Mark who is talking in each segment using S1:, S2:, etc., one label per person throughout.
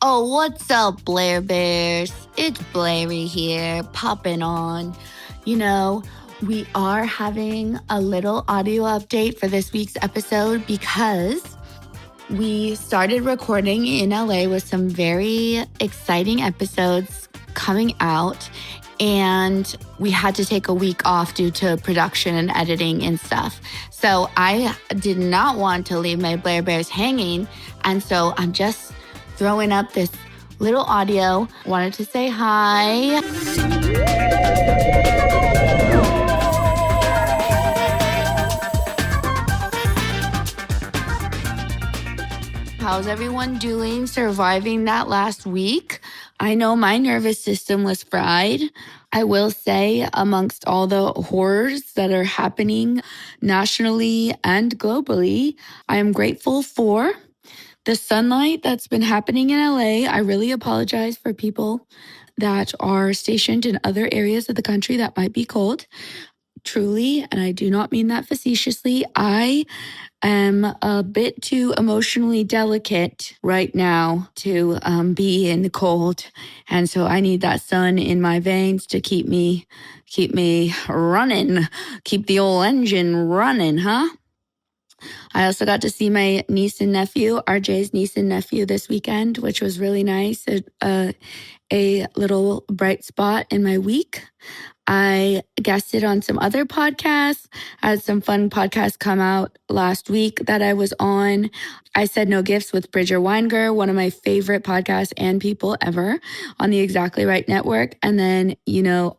S1: Oh, what's up, Blair Bears? It's Blairy here, popping on. You know, we are having a little audio update for this week's episode because we started recording in LA with some very exciting episodes coming out, and we had to take a week off due to production and editing and stuff. So I did not want to leave my Blair Bears hanging, and so I'm just throwing up this little audio. Wanted to say hi. How's everyone doing? Surviving that last week? I know my nervous system was fried. I will say, amongst all the horrors that are happening nationally and globally, I am grateful for the sunlight that's been happening in LA. I really apologize for people that are stationed in other areas of the country that might be cold. Truly, and I do not mean that facetiously, I am a bit too emotionally delicate right now to be in the cold. And so I need that sun in my veins to keep me running, keep the old engine running, huh? I also got to see my niece and nephew, RJ's niece and nephew this weekend, which was really nice. A little bright spot in my week. I guested on some other podcasts. I had some fun podcasts come out last week that I was on. I Said No Gifts with Bridger Weinger, one of my favorite podcasts and people ever on the Exactly Right Network. And then,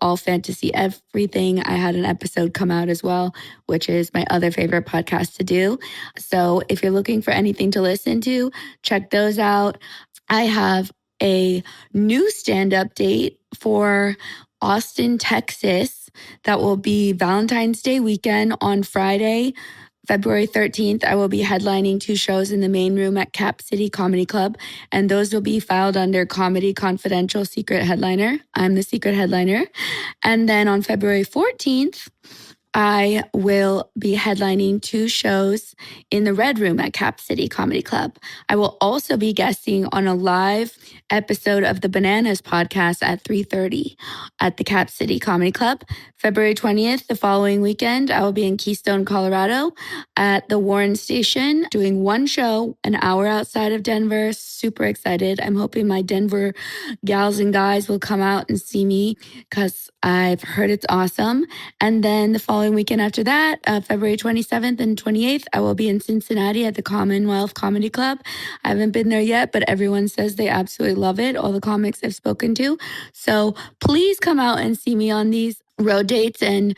S1: All Fantasy Everything. I had an episode come out as well, which is my other favorite podcast to do. So if you're looking for anything to listen to, check those out. I have a new stand-up date for Austin, Texas. That will be Valentine's Day weekend on Friday, February 13th. I will be headlining 2 shows in the main room at Cap City Comedy Club, and those will be filed under Comedy Confidential Secret Headliner. I'm the secret headliner. And then on February 14th, I will be headlining 2 shows in the Red Room at Cap City Comedy Club. I will also be guesting on a live episode of the Bananas podcast at 3:30 at the Cap City Comedy Club. February 20th, the following weekend, I will be in Keystone, Colorado at the Warren Station doing 1 show, an hour outside of Denver. Super excited. I'm hoping my Denver gals and guys will come out and see me because I've heard it's awesome. And then the following weekend after that, February 27th and 28th, I will be in Cincinnati at the Commonwealthcomeedy Club. I haven't been there yet, but everyone says they absolutely love it, all the comics I've spoken to. So please come out and see me on these road dates and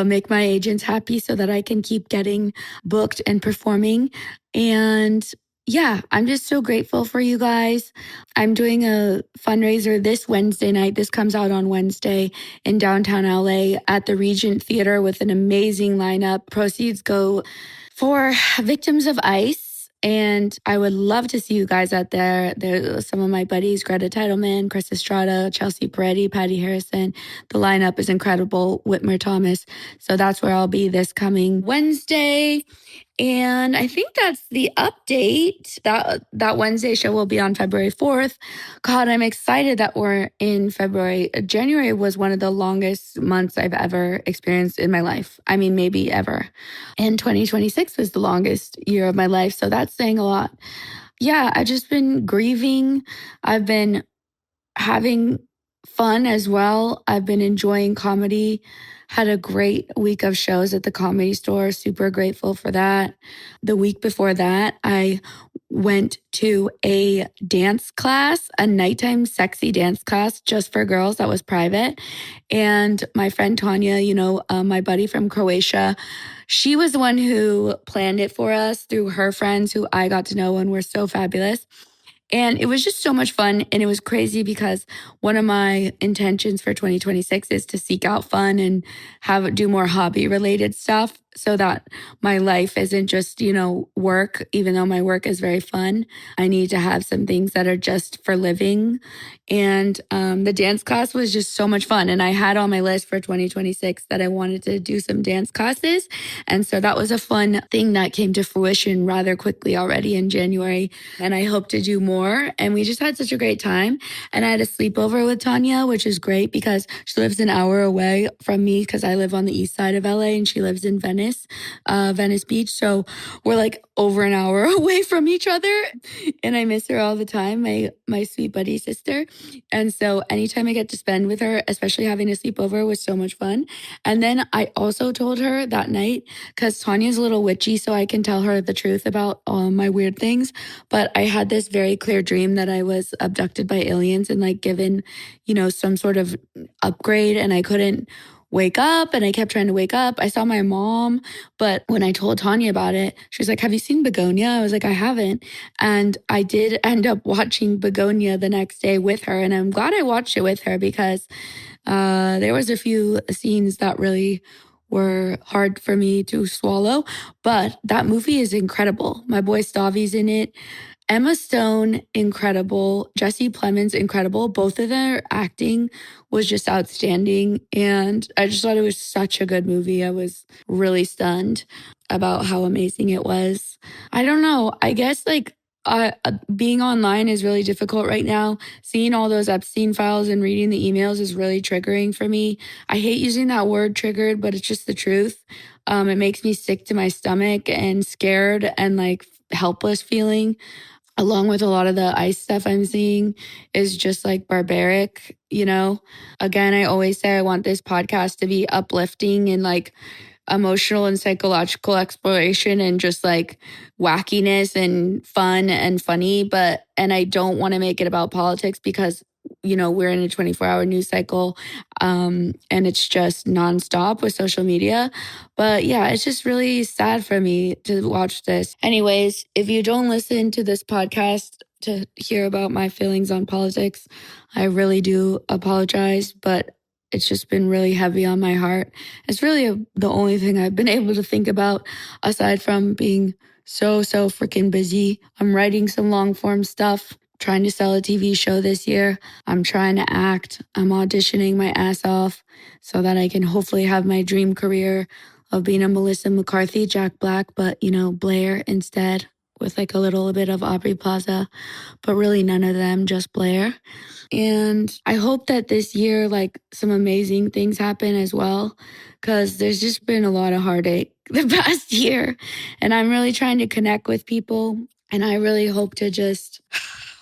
S1: make my agents happy so that I can keep getting booked and performing. And yeah, I'm just so grateful for you guys. I'm doing a fundraiser this Wednesday night. This comes out on Wednesday in downtown LA at the Regent Theater with an amazing lineup. Proceeds go for victims of ICE. And I would love to see you guys out there. There's some of my buddies, Greta Titleman, Chris Estrada, Chelsea Peretti, Patty Harrison. The lineup is incredible. Whitmer Thomas. So that's where I'll be this coming Wednesday. And I think that's the update. That Wednesday show will be on February 4th. God, I'm excited that we're in February. January was one of the longest months I've ever experienced in my life. I mean, maybe ever. And 2026 was the longest year of my life. So that's saying a lot. Yeah, I've just been grieving. I've been having fun as well. I've been enjoying comedy. Had a great week of shows at the Comedy Store. Super grateful for that. The week before that, I went to a dance class, a nighttime sexy dance class just for girls that was private. And my friend Tanya, my buddy from Croatia, she was the one who planned it for us through her friends who I got to know and were so fabulous. And it was just so much fun. And it was crazy because one of my intentions for 2026 is to seek out fun and do more hobby related stuff. so that my life isn't just, work, even though my work is very fun. I need to have some things that are just for living. And the dance class was just so much fun. And I had on my list for 2026 that I wanted to do some dance classes. And so that was a fun thing that came to fruition rather quickly already in January. And I hope to do more. And we just had such a great time. And I had a sleepover with Tanya, which is great because she lives an hour away from me because I live on the east side of LA and she lives in Venice Beach. So we're like over an hour away from each other. And I miss her all the time, my sweet buddy sister. And so anytime I get to spend with her, especially having a sleepover, was so much fun. And then I also told her that night, because Tanya's a little witchy, so I can tell her the truth about my weird things. But I had this very clear dream that I was abducted by aliens and like given, some sort of upgrade, and I couldn't wake up, and I kept trying to wake up. I saw my mom, but when I told Tanya about it, she was like, "Have you seen Begonia?" I was like, "I haven't." And I did end up watching Begonia the next day with her, and I'm glad I watched it with her because there was a few scenes that really were hard for me to swallow, but that movie is incredible. My boy Stavi's in it. Emma Stone, incredible. Jesse Plemons, incredible. Both of their acting was just outstanding. And I just thought it was such a good movie. I was really stunned about how amazing it was. I don't know. I guess being online is really difficult right now. Seeing all those Epstein files and reading the emails is really triggering for me. I hate using that word triggered, but it's just the truth. It makes me sick to my stomach and scared and like helpless feeling. Along with a lot of the ICE stuff I'm seeing is just like barbaric, Again, I always say I want this podcast to be uplifting and like emotional and psychological exploration and just like wackiness and fun and funny. And I don't want to make it about politics because, we're in a 24-hour news cycle and it's just nonstop with social media. But yeah, it's just really sad for me to watch this. Anyways, if you don't listen to this podcast to hear about my feelings on politics, I really do apologize, but it's just been really heavy on my heart. It's really the only thing I've been able to think about aside from being so freaking busy. I'm writing some long form stuff, trying to sell a TV show this year. I'm trying to act. I'm auditioning my ass off so that I can hopefully have my dream career of being a Melissa McCarthy, Jack Black, but, Blair instead with like a little bit of Aubrey Plaza, but really none of them, just Blair. And I hope that this year, like some amazing things happen as well, because there's just been a lot of heartache the past year. And I'm really trying to connect with people. And I really hope to just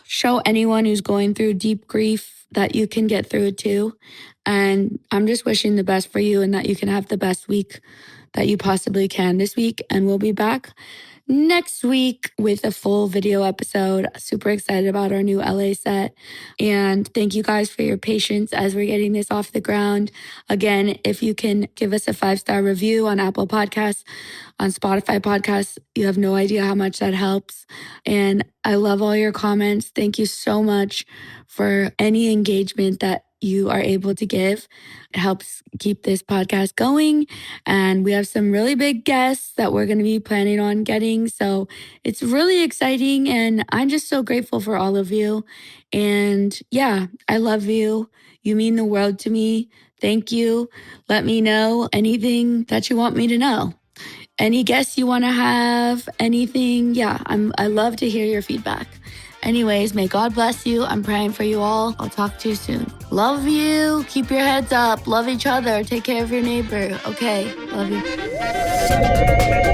S1: show anyone who's going through deep grief that you can get through it too. And I'm just wishing the best for you and that you can have the best week that you possibly can this week. And we'll be back next week with a full video episode. Super excited about our new LA set. And thank you guys for your patience as we're getting this off the ground. Again, if you can give us a 5-star review on Apple Podcasts, on Spotify Podcasts, you have no idea how much that helps. And I love all your comments. Thank you so much for any engagement that you are able to give. It helps keep this podcast going. And we have some really big guests that we're going to be planning on getting. So it's really exciting. And I'm just so grateful for all of you. And yeah, I love you. You mean the world to me. Thank you. Let me know anything that you want me to know. Any guests you want to have, anything. Yeah, I love to hear your feedback. Anyways, may God bless you. I'm praying for you all. I'll talk to you soon. Love you. Keep your heads up. Love each other. Take care of your neighbor. Okay. Love you.